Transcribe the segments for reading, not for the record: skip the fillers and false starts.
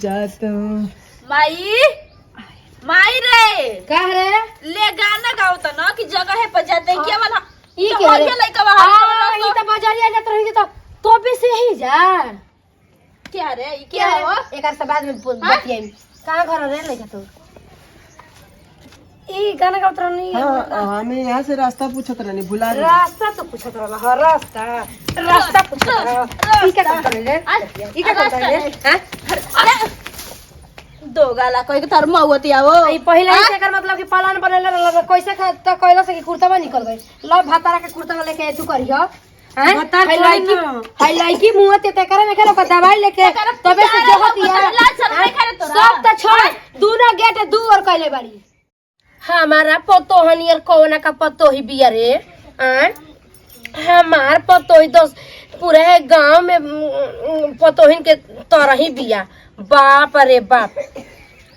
जाता हूँ माई माई रे का रे ले गाना गाओ त न कि जगह है पर जाते के वाला ई के रे लइका बा ई त बाजारिया जात रही त तो भी से ही जा क्या रे ई क्या हो एकर से बाद में बतियाई कहां घर रे लइका तू ई गाना गावत रहनी हमें यहाँ से रास्ता पूछत रहनी भुला गए। रास्ता तो पूछत रहला ह रास्ता पूछत रहला ई का करत रे ई का करत रे हां अरे दो गाला कोई के तर मौती आवो ई पहिला ही एकर मतलब कि पालन बनेला रहला कैसे त कहला से कि कुर्तावा निकल गई ल भातारा के कुर्तावा लेके तू करियो हां हाय लाइकी मुंह ते करे में के दवाई लेके तबे से जोहत यार सब त छोड़ दूना गेट दू और कहले बाड़ी हमारा पतो हनियर कोना का पतो ही बिया रे हमार पतो ही दस पूरे गांव में पतोहिन के तरह ही बिया बाप रे बाप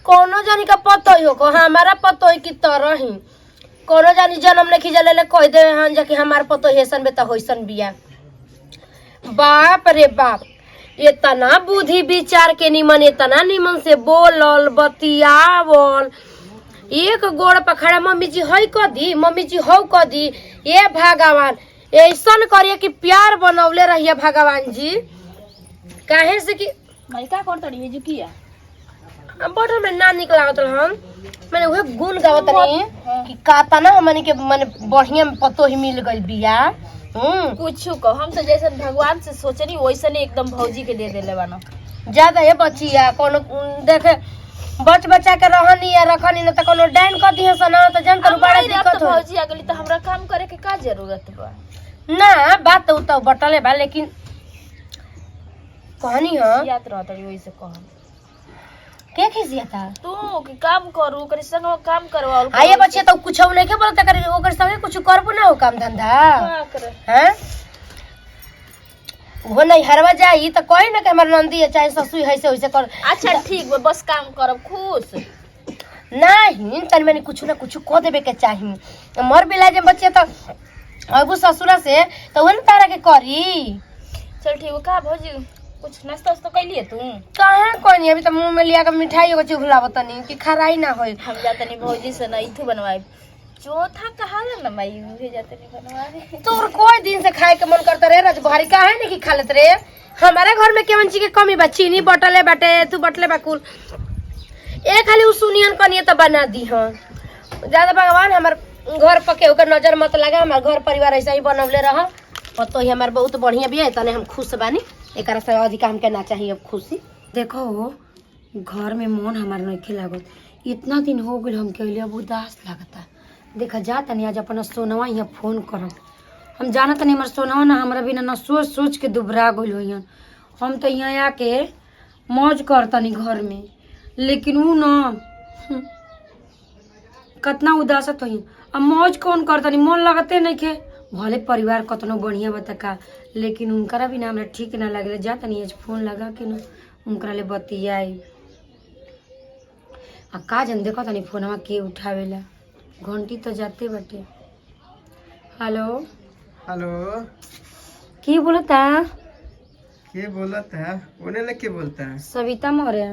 कोनो जानी का पतो ही हो हमारा पतो ही की तरह ही कोनो जानी जन्म नहीं खिजले ले कह दे हन जा कि हमार पतो हेसन में त होइसन बिया बाप रे बाप इतना बुद्धि विचार के निमन इतना निमन से बोलल बतियावल एक गोड़ पर खड़ा मम्मी जी हई क दी मम्मी जी हौ क दी ये भगवान ऐसन करिए कि प्यार बनौले रहिए भगवान जी काहे से कि माई का करत रही जो किया बड़ में ना निकलावत हम मैंने वह गुण गावत रही कि काता ना हमनी के माने बढ़िया पतो ही मिल गइल बिया कुछ को हम तो जैसे भगवान से सोचनी वैसे नहीं एकदम भौजी के दे देले बानो ज्यादा है बचिया कोनो देखे बच बचा के रहनी या रखनी न त कोनो डाइन क दिहे सना त जन कर बड़ा दिक्कत हो भौजी अगली तो हमरा काम करे के का जरूरत बा ना बात तो बटले बा लेकिन कहानी ह याद रहत रही वैसे कह के खिसियाता तू कि काम करू करे संग काम करवाओ आये बच्चे तो कुछ नहीं के बोलता करे ओकर संगे कुछ करबो ना हो काम धंधा का करे हैं वो नहीं हरवा जाई त कोई ना के हमर नंदी है चाहे ससुई है से वैसे कर अच्छा ठीक बा बस काम करब खुश नहीं तन मैंने कुछ ना कुछ को देबे के चाही मर बिला जे बच्चे तो अबू ससुरा से तो वो तारा के करी चल ठीक बा का भौजी कुछ नाश्ता वास्ता कैलिए तू कहां कोई नहीं अभी तो मुंह में लिया के मिठाई एगो चुगला बतानी कि खराई ना होई हम जाते नहीं भौजी से ना इथु बनवाए चौथा कहा ना माई मुझे जाते नहीं बनवाए तोर कोई दिन से खाए के मन करता रे रज भारी काहे नहीं कि खा लेत रे हमारे घर में केवन चीज के कमी बा चीनी बटले बाटे तू बटले बाकुल ए खाली उ सुनियन कनिए त बना दी हां ज्यादा भगवान हमर घर पके ओकर नजर मत लगा हमार घर परिवार ऐसा ही बनवले रह पतो ही हमार बहुत बढ़िया बिया तने हम खुश बानी एकरा से अधिक हमके ना चाहिए अब खुशी देखो घर में मन हमार नहीं लागत इतना दिन हो गेल हम के अब उदास लागता देखा जा तनी आज अपन सोनवा यहाँ फोन करब हम जानत नहीं हमार सोनवा ना हमरा बिना ना सोच सोच के दुबरा गइल होइहन हम तो यहाँ आके मौज करतनी घर में लेकिन उ ना कितना उदासत होई अब मौज कौन करतनी मन लगते नहीं के भले परिवार कतनो बढ़िया बता का लेकिन उनकरा भी ना हमरा ठीक ना लगे जा तनी आज फोन लगा के ना उनकरा ले बतियाई आ का जन देखो तनी फोनवा के उठावेला घंटी तो जाते बाटे हेलो हेलो की बोलता के बोलत है ओने ले के बोलता है सविता मोरे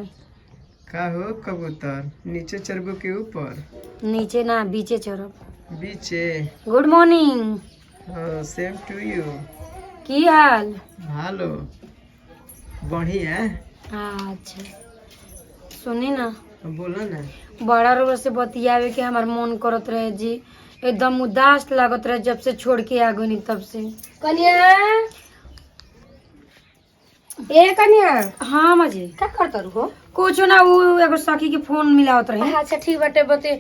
का हो कबूतर नीचे चढ़बो के ऊपर नीचे ना बीचे चढ़ब बीचे गुड मॉर्निंग हाँ सेम टू यू की हाल हेलो बढ़िया अच्छा सुनी ना बोलो ना बड़ा रोड से बतियावे के हमार मन करत रहे जी एकदम उदास लागत रहे जब से छोड़ के आ गई तब से कन्या ए कन्या हाँ मजे का करत रहो कुछ ना वो एगो सखी के फोन मिलावत रहे अच्छा ठीक बाटे बते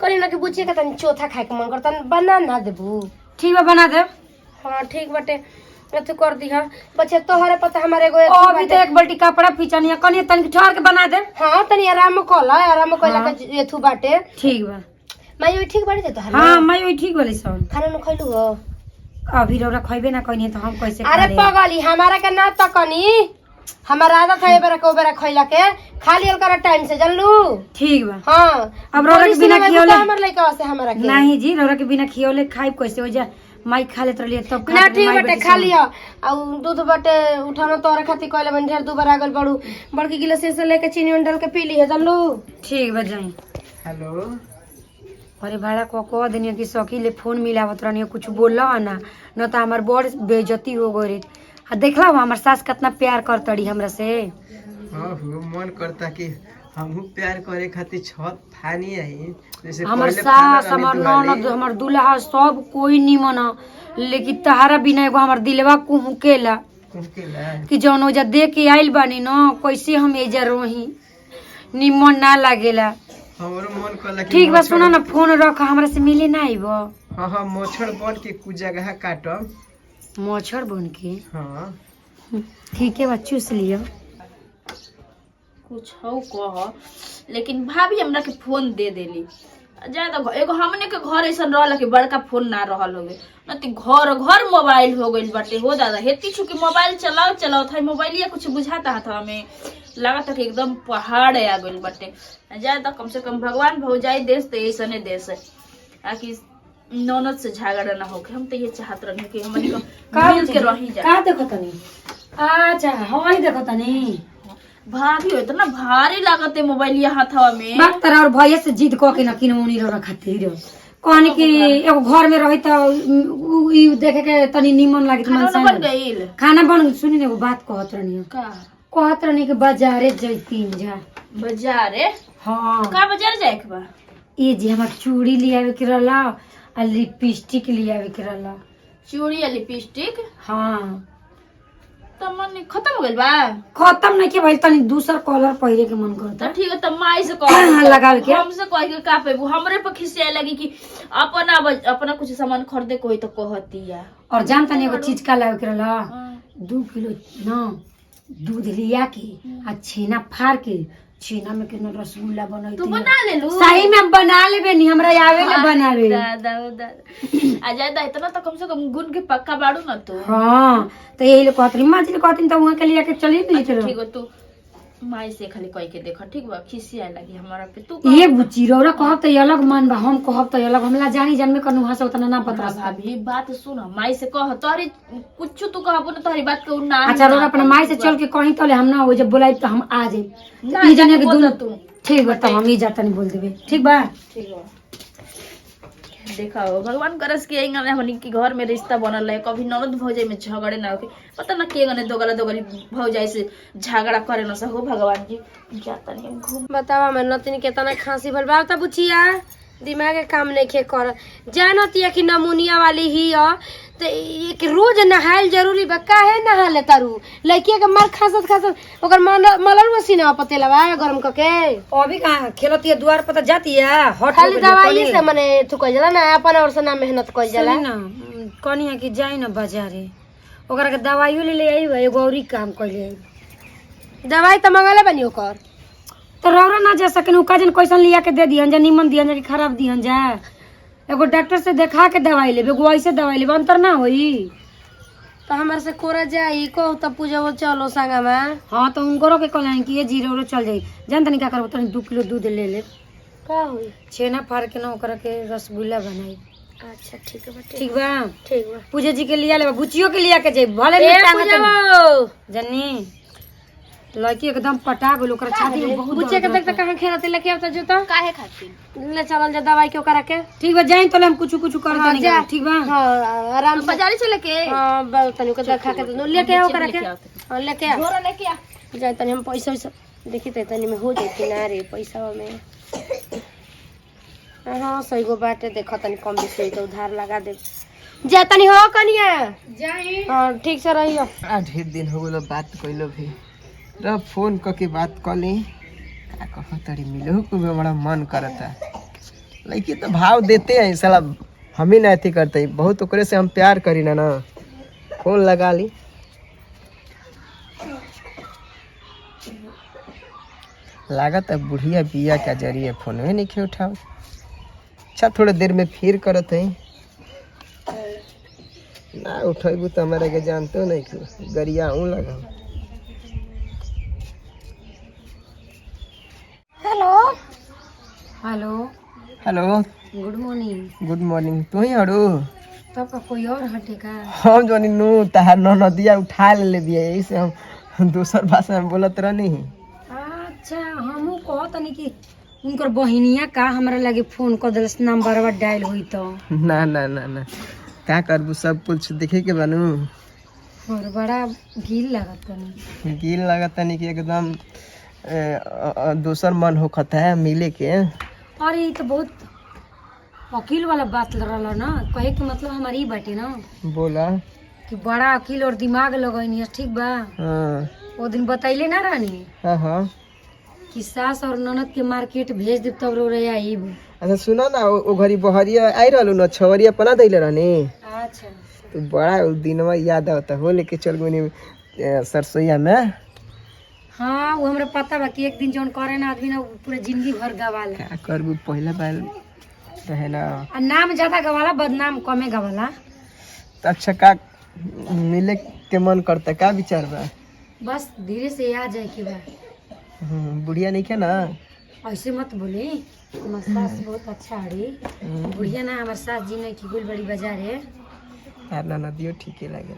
कनी ना के बुझे का तनी चौथा खाए के मन करता बना ना देबू ठीक बा बना दे हां ठीक बाटे एथु कर दी हां बच्चे तोहरे पता हमारे एगो अभी तो एक बाल्टी कपड़ा पीछानी कन्या तनी ठहर के बना दे हां तनी आराम कला आराम कइला के एथु बाटे ठीक बा माई ओइ ठीक बाटे तोहरा हाँ मैं वही ठीक बोली सन खाना न खइलू हो अभी रौरा खइबे ना कइनी तो हम कैसे अरे पगली हमारा के ना तकनी हमारा आदत है बेरा को बेरा खइला के खाली अलकर टाइम से जानलू ठीक बा हां अब रौरा के बिना खियोले हमर लइका से हमारा के नहीं जी रौरा के बिना खियोले खाइब कैसे हो जा माई खा लेत रहलिए तब ना ठीक बाटे खा लिया आ दूध बाटे उठाना तोरे खातिर कहले बन ढेर दुबार आगल बड़ू बड़की गिलास से लेके चीनी में डाल के पी ली है जानलू। ठीक बा जाई। हेलो अरे भाड़ा को दिन की सखी ले फोन मिलावत रहनी कुछ बोला ना न तो हमार बड़ बेइज्जती हो गई। आ देखला हमार सास कितना प्यार करतड़ी हमरा से। हाँ हो मन करता कि हमहू प्यार करे खातिर छत फानी आई जैसे हमार पहले सास फाना हमार रहनी ननद हमार दूल्हा सब कोई निमन ह। लेकिन तहारा बिना एगो हमार दिलवा कुहकेला कुहकेला। कि जौन ओजा दे के आइल बानी न कैसे हम एजा रही निमन ना लागेला। हमरो मन करला कि ठीक बा सुना ना फोन रख हमरा से मिले ना आइब। हाँ हाँ मच्छर बन के कुछ जगह काटम। मच्छर बन के हाँ ठीक है बा चूस लियो। कुछ हो कह लेकिन भाभी हमरा के फोन दे देली ज्यादा एगो हमने के घर ऐसा रहल कि बड़का फोन ना रहल होवे न त घर घर मोबाइल हो गइल बाटे हो दादा हेती चुकी मोबाइल चलाओ चलाओ था मोबाइलिया कुछ बुझाता था हमें लगा कि एकदम पहाड़ आ गइल बाटे ज्यादा कम से कम भगवान भौजाई देश तो ऐसने देश है आकि ननद से झगड़ा ना होके हम तो ये चाहत रहनी कि हमनी को मिल के रही जा। का देखो तनी अच्छा हवाई देखो तनी भाभी हो इतना भारी लागत है मोबाइलिया हाथवा में बात तरह और भैया से जिद क के न किनौनी रो खातिर कहनी कि एगो घर में रही त उ देखे के तनी निमन लागित मन खाना बन गइल खाना बन सुनी ने एगो बात कहत रहनी का कहत रहनी कि बाजारे जैतीन जा बाजारे हां का बाजार जाए के बा ए जी हमर चूड़ी लियावे के रहला आ लिपस्टिक लियावे के रहला। चूड़ी या लिपस्टिक हां त मन खत्म हो गइल बा खत्म नहीं के भाई तनी दूसर कलर पहिरे के मन करता त ठीक है त माई से कह लगावे के हमसे कह के का पेबू हमरे पे खिसियाए लगी कि अपना कुछ सामान खरीदे कोई तो कहतिया और जान तनी एगो चीज का लावे के रहला 2 किलो ना दूध लिया के आ छेना फाड़ के छेना में कितना रसगुल्ला बनाई तू बना ले लू सही में बना लेबे नहीं हमरा आवे ले बनावे दादा आ जाए इतना तो कम से कम गुण के पक्का बाड़ू ना तू हां तो यही ले कहतरी मां जी कहतिन त वहां के लिए के चली नहीं चलो ठीक हो तू माई से खाली कह के देख ठीक बा खिसियाए लगी हमारा पे तू ये बुच्ची रौरा कहब त अलग मान बा हम कहब त अलग हमला जानी जान में कनु हंस उतना ना पता भाभी बात सुन माई से कह तोहरी कुछ तू कहबो ना तोहरी बात के ना अच्छा रौरा अपना माई से चल के कहीं तले हम ना हो जब बोलाई त हम आ जाए ना ई जने के बोल दोनों तू ठीक बा त हम ही जाता नहीं बोल देबे ठीक बा ठीक बा देखा हो भगवान करस के इंगा हमनी के घर में रिश्ता बनल है कभी ननद भौजाई में झगड़े ना होके पता ना के गने दोगला भौजाई से झगड़ा करे ना हो भगवान जी जाता नहीं घूम बतावा मैं नतनी केतना खांसी भल बा त बुचिया दिमाग के काम नहीं खे कर जानतिया कि नमूनिया वाली ही ह तो एक रोज नहायल जरूरी बा काहे नहा ले तारू लड़किया के मार खासत खासत ओकर मलर मसीना पतेलवा गरम करके अभी कहां खेलती द्वार पर त जाती है हट खाली दवाई से मने थुकल जाला ना अपन और से ना मेहनत कइल जाला ना कनी है कि जाई ना बाजारे ओकरा के दवाइयो ले आई बा एगो औरी काम कइले दवाई त मंगले बनी ओकर तो रौरा ना जा सकेन उ काजन कैसन लिया के दे दिहन जा निमन दिहन जा कि खराब दिहन जा एगो डॉक्टर से देखा के दवाई लेबे एगो ऐसे दवाई लेबे अंतर ना होई तो हमारे से कोरा जाई को त पूजा वो चलो संगा में हां तो उनको के कहलन कि ये जीरो रो चल जाई जान तनी का करब तनी 2 किलो दूध ले ले का होई छेना फाड़ के ना ओकरा के रसगुल्ला बनाई। अच्छा ठीक है बेटा ठीक बा ठीक बा पूजा जी के लिया लेबा बुचियो के लिया के जाई भले ए नहीं पूजा जन्नी लड़की एकदम पटा गेल ओकरा छाती में बहुत बुचिया के देख त कहां खेलते लेके आवता जो त काहे खातिर ले चलल जा दवाई के ओकरा के ठीक बा जाई तले हम कुछ कुछ कर हाँ, तनी जा। ठीक बा हां आराम से बाजारी से लेके हां तनी को देखा के दो लेके आओ ओकरा के हां लेके आ झोरा लेके आ जाए तनी हम पैसा देखी तनी में हो जाई ना रे पैसा में हाँ सही गो बाटे देखो तनी कम बेसी तो उधार लगा दे जा तनी हो कनिया जाई हाँ ठीक से रहियो ढेर दिन हो गलो बात कइलो भी र फोन क के बात कली का कह तड़ी मिलो को बड़ा मन करता लड़की तो भाव देते हैं साला हम ही ना अथी करते बहुत ओकरे से हम प्यार करी ना फोन लगा ली लागत है बुढ़िया बिया का जरिए फोन में नहीं उठाओ। अच्छा थोड़ा देर में फिर करत है ना उठेबू तो हमारे के जानते हो नहीं कि गरिया लगा। Hello hello hello good morning good morning तू ही हड़ू तब का कोई और हटे का? हम जो नु तहार नदिया उठा ले बिया, यही से हम दूसर भाषा में बोलत रहनी। अच्छा हमहू कहत तनी कि उनकर बहिनिया का हमरा लगे फोन कर देलस, नंबरवा डायल हुई तो। ना ना ना ना, का करबू, सब कुछ देखे के बनू। और बड़ा गील लागत तनी। गील लागत तनी कि एकदम दूसर मन होखत है मिले के। अरे ये तो बहुत वकील वाला बात रहला ना, कहे के मतलब हमारी ही बाटे ना बोला कि बड़ा अकील और दिमाग लगैनी है, ठीक बा। हाँ वो दिन बतैले ना रानी हाँ हाँ। कि सास और ननद के मार्केट भेज दे तब रो रहे आईब। अच्छा सुना ना, वो घड़ी बहरिया आई रहलू ना, छवरिया पना दैले रहनी, अच्छा तो बड़ा दिनवा याद आता हो, लेके चल गई सरसोईया में। हाँ वो हमरा पता बा कि एक दिन जौन करे ना आदमी ना उ पूरा जिंदगी भर गवाला। क्या करबू, पहला बार रहे ना। आ नाम ज्यादा गवाला, बदनाम कमे गवाला। तो अच्छा का मिले के मन करता, का विचार बा? बस धीरे से आ जाए कि बा। बुढ़िया नहीं के ना? ऐसे मत बोली, हमार सास बहुत अच्छा हड़ी। बुढ़िया ना हमार सास जी नहीं की गुल बड़ी बाजार है। यार ना नदियो ठीके लगे।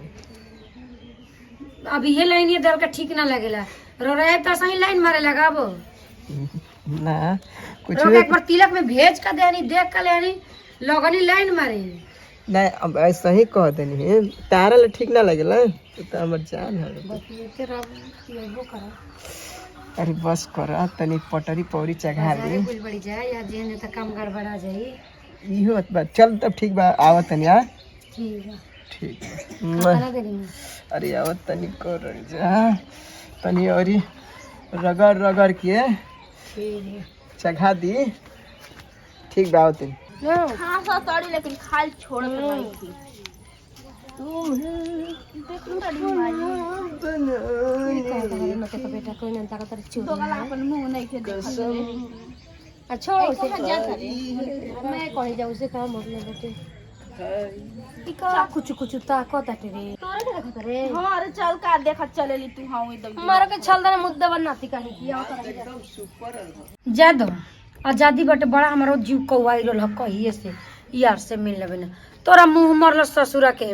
अब ये लाइन ये दल का ठीक ना लगेला, रो रहे तो सही लाइन मारे लगाबो। ना कुछ रोक एक बार तिलक में भेज का देनी, देख का लेनी, लगनी लाइन मारे। नहीं, अब ऐसा ही कह देनी, तारा ले ठीक ना लगेला, तो हमर जान है। बतियते रह लेबो करा। अरे बस कर, तनी पटरी पौरी चढ़ा बाजारे दी। गुल बड़ी जाए या जेने त काम गड़बड़ा जाई। इहो बात चल, तब ठीक बा, आवत तनी। आ ठीक है, ठीक खाना बा। दे दी। अरे आवत तनी कर जा, तनी औरी रगड़ रगड़ के ठीक है चढ़ा दी। ठीक बा, आवत तनी। हाँ सॉरी, लेकिन खाल छोड़ के नहीं थी। बेटा कोई ना ताकत चूर तो गला अपन मुंह नहीं के देखल। अच्छा उसे मैं कहीं जाऊँ से काम मतलब बेटे इका कुछ कुछ ताकत आटे रे तोरे के देखत रे। हां अरे चल का देखत चलेली तू। हां एकदम मारो के छल दने मुद्दा बनाती कहीं किया जादो आजादी बटे बड़ा हमारो जीव कौवाई रहल ह कहिए से यार से मिल लेबे ना तोरा मुंह मरल ससुरा के।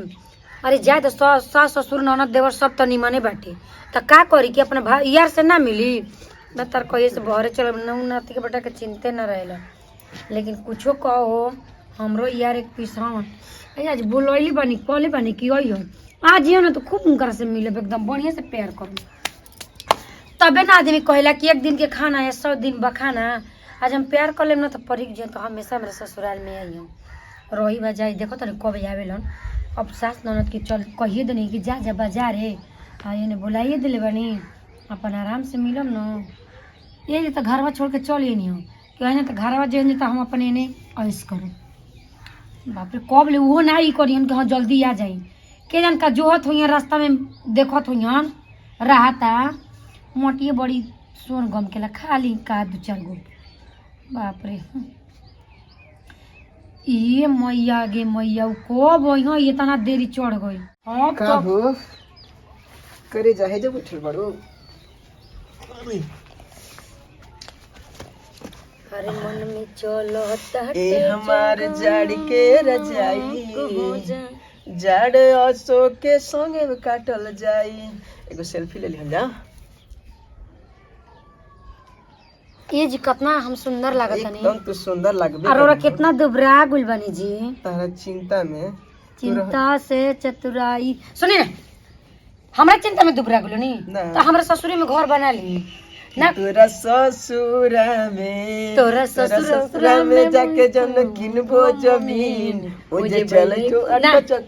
अरे जाए तो सास ससुर ननद देवर सब तो निमने बाटे, तो का करी कि अपना भाई यार से ना मिली। मैं तार कहिए से बहरे चल नाती के बेटा के चिंते न रहेला, लेकिन कुछो कहो हमरो यार एक पिसावन आज बोलैली बानी कहले बानी कि अइयो आज यो ना तो खूब उनकर से मिले, एकदम बढ़िया से प्यार करू। तबे ना आदमी कहेला कि एक दिन के खाना है 100 दिन बखाना। आज हम प्यार कर लेम ना तो परिक जो तो हमेशा मेरे ससुराल में आई हम रही बा जाई। देखो तनी कब आवेलन। अब सास ननद के चल कहिए देनी कि जा जा बाजार है हाँ ये बुलाइए दिले बानी अपन आराम से मिलम न। ये तो घरवा छोड़ के चल नहीं हो कि तो घरवा जो तो हम अपन एने ऐश करें। बाप रे कब ले वो ना ही करी कि हाँ जल्दी आ जाई। के जान का जोहत हुई रास्ता में देखत हुई रहता मोटिए बड़ी सोन गम के खाली का 2-4 गो। बाप रे ये मैया गे मैया कब यहाँ इतना देरी चढ़ गई। हाँ का हो करे जाहे जब उठल बड़ो। अरे मन में चलो ए हमार जाड़ के रजाई जाड़ असो के संगे काटल जाई। एगो सेल्फी ले लिहल जा। ये जी कितना हम सुंदर लागत नहीं। एकदम तू सुंदर लगबे। और कितना दुबरा गुल बनी जी तारा चिंता में चिंता से चतुराई। सुने ना हमरा चिंता में दुबरा गुल नहीं ना। तो हमरा ससुरी में घर बना ली ना। तोरा ससुरा में जाके जन किनबो जमीन ओ जे चलै तो अट्टा चक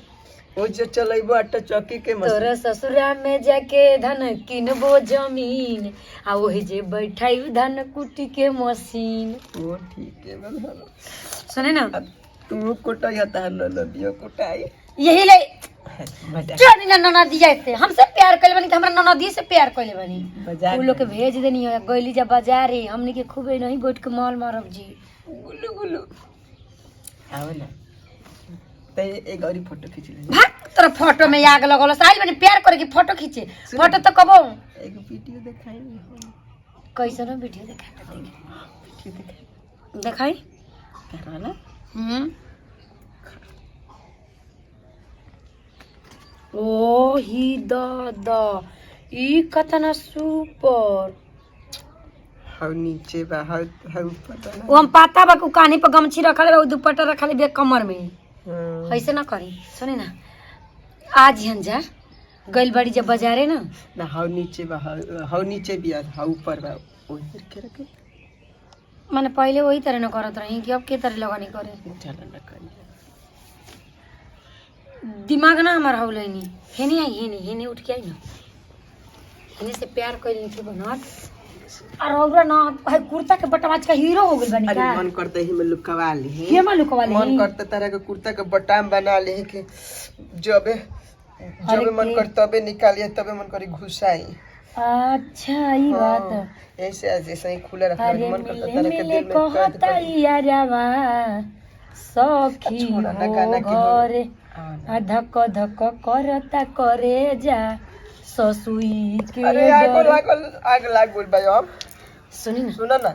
ओ जे चलैबो अट्टा चक्की के मशीन। तोरा ससुरा में जाके धन किनबो जमीन आ ओही जे बैठाई धन कुटी के मशीन। ओ ठीक है बल। सुने ना तू कोटाई हता नदियो कोटाई यही ले मजा चोरी ना ननदिया से हमसे प्यार कइले बनी त हमरा ननदिया से प्यार कइले बनी। बाजार उ लोग के भेज देनी है गइली जा बाजार है हमनी के खूबे नहीं बैठ के माल मारब जी। गुल्लू गुल्लू आओ ना ते एक और फोटो खींच ले। भाग तेरा फोटो में आग लगल साइल बनी प्यार करे की फोटो खींचे फोटो तो कबो एक वीडियो दिखाई कैसे ना वीडियो दिखा दिखाई करवाना। ओ ही दादा ई कतना सुपर। हाउ नीचे बा हाउ हाउ पता ना। वो हम पाता बा कानी पर गमछी रखले बा दुपट्टा रखले बे कमर में। हाँ। ऐसे ना करी सुनी ना आज हन जा गइल बड़ी जब बाजारे ना ना हाउ नीचे बा हाउ नीचे भी आ हाउ ऊपर बा ओही पर के रखे मैंने पहले वही तरह न करत रही कि अब के तरह लगानी करे। चला ना कर दिमाग ना हमार हौ लेनी हेनी आई हेनी उठ के आई ना हेनी से प्यार कइल के बनत और औरा ना भाई कुर्ता के बटन आज का हीरो हो गइल बनी अरे का। मन करता ही में लुकवा ली है के मालूम वाले मन करता तरह के कुर्ता के बटाम बना ले के जबे मन कर तबे निकालिए तबे मन करी घुसाई। अच्छा ई बात ऐसे ऐसे ही खुला रखना अरे मन करता मिले तरह के मिले दिल में कैद कहता कर यारवा सखी छोड़ा ना हो गाना की हो। घरे धक धक करता करे जा ससुई के अरे आग डर। लाग बोल भाई अब सुनी ना सुना ना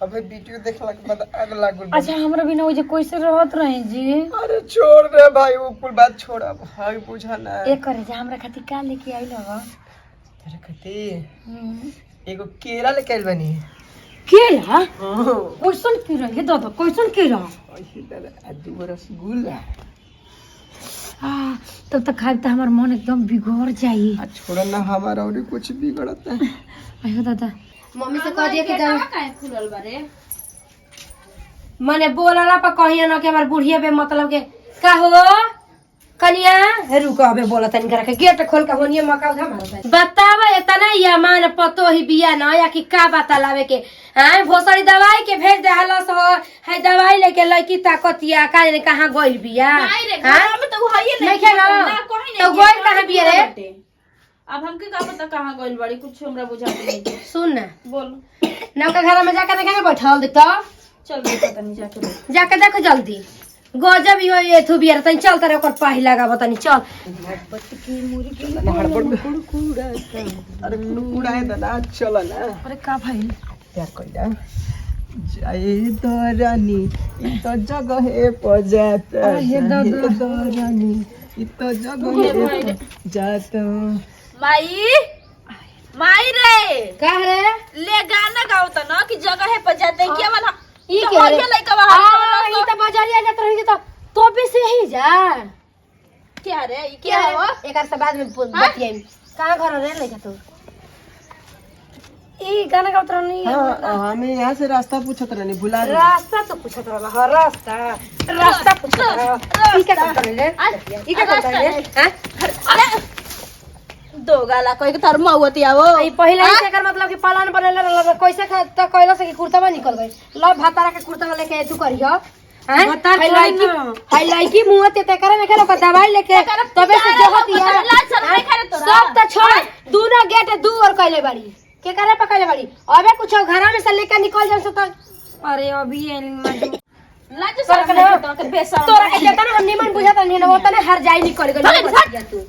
अबे वीडियो देखला के बाद आग लाग बोल। अच्छा हमरा बिना वो जे कैसे रहत रहे जी अरे छोड़ रे भाई वो कुल बात छोड़ अब हाय बुझा ना एक करे जा हमरा खातिर का लेके आइल हो। तेरे खातिर एगो केरा लेके आइल बनी। केला हां कैसन केला हे दादा कैसन केला ऐसे दादा दू रसगुल्ला तब तक खाए तो हमार मन एकदम बिगड़ जाई। आ छोड़ा ना हमारा और कुछ बिगड़ता है। अयो दादा मम्मी से कह दिया कि काहे खुलल बारे मने बोलला पर कहिया ना कि हमार बुढ़िया बे मतलब के का हो कनिया रुको अबे बोला तनी करके गेट खोल के होनिया मका उठा मारत बतावा इतना या मान पतो ही बिया ना या कि का बता लावे के हां भोसड़ी दवाई के भेज दे हलस हो है दवाई लेके लड़की ताकतिया का ने कहां गइल बिया नहीं रे घर में तो हइए नहीं खेला कोई तो गइल कहां बिया रे अब हमके का पता कहां गइल बाड़ी कुछ हमरा बुझाते नहीं। सुन ना बोल नौका घर में जाके देखेंगे बैठल देख तो चल बे पता नहीं जाके देख। जाके देखो जल्दी गजब ही हो ये थू बियर तनी चल तारे ओकर पाही लगाबो तनी चल ना हड़बड़ में अरे कुड़ा है ना चल ना अरे का भाई क्या कइला जाए दरानी इ तो जगह है पजाता हे दादा। दरानी इ तो जगह है जाता माई माई रे का रे ले गाना गाओ त न कि जगह है पर जाते के वाला ई तो के रे हइए लइका बा ई त बाजारिया जात रही तो भी से ही जा क्या रे ई क्या हो एकर से बाद में बतियाई कहां घर रे लेके तू ई गाना गावत रहनी हां हमें यहाँ से रास्ता पूछत रहनी बुला रही। रास्ता तो पूछत रहला ह रास्ता पूछत रह ई का करत रे ई का करत रे हैं दो गाला कोई के तर मौती आवो ई पहिला ही एकर मतलब कि पालन बनेला रहला कैसे त कहला से कि कुर्ता निकल गई ल भातारा के कुर्ता लेके तू करियो हैं हाय लाइकी मुंह ते करे में खेलो का दवाई लेके तबे से जोहतिया सब त छोड़ दूनो गेट दूर कइले बाड़ी के करे पकड़ले बाड़ी अबे कुछ घर में से लेके निकल जान से तो अरे अभी लाज सर के बेसर तोरा के जतना हम निमन बुझात नहीं ना ओतने हर जाई निकल गई तू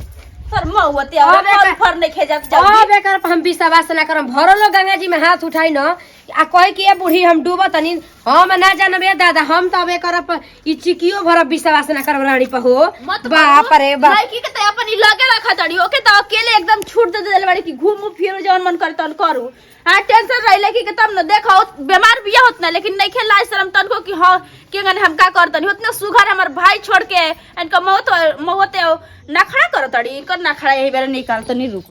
तर मौती आवो फल फर नहीं खे जात अब एकर पर हम विश्वास ना करम भरलो गंगा जी में हाथ उठाई न आ कहे कि ए बूढ़ी हम डूब तनी हम ना जानबे दादा हम तो अब एकर पर ई चिकियो भर विश्वास ना करम रानी पर हो बाप रे बाप लड़की के त अपन लगे रखा तड़ी ओके त अकेले एकदम छूट दे देल बाड़ी कि घूमू फिरू जौन मन करे तन करू हां टेंशन रही लड़की के तब न देखो बीमार बिया होत ना लेकिन नहीं खेला शर्म तन को कि हां के गने हम का करतनी उतना सुघर हमर भाई छोड़ के इनका मौत मौते नखड़ा करतड़ी इनकर नखड़ा यही बेरा निकाल तो नहीं रुक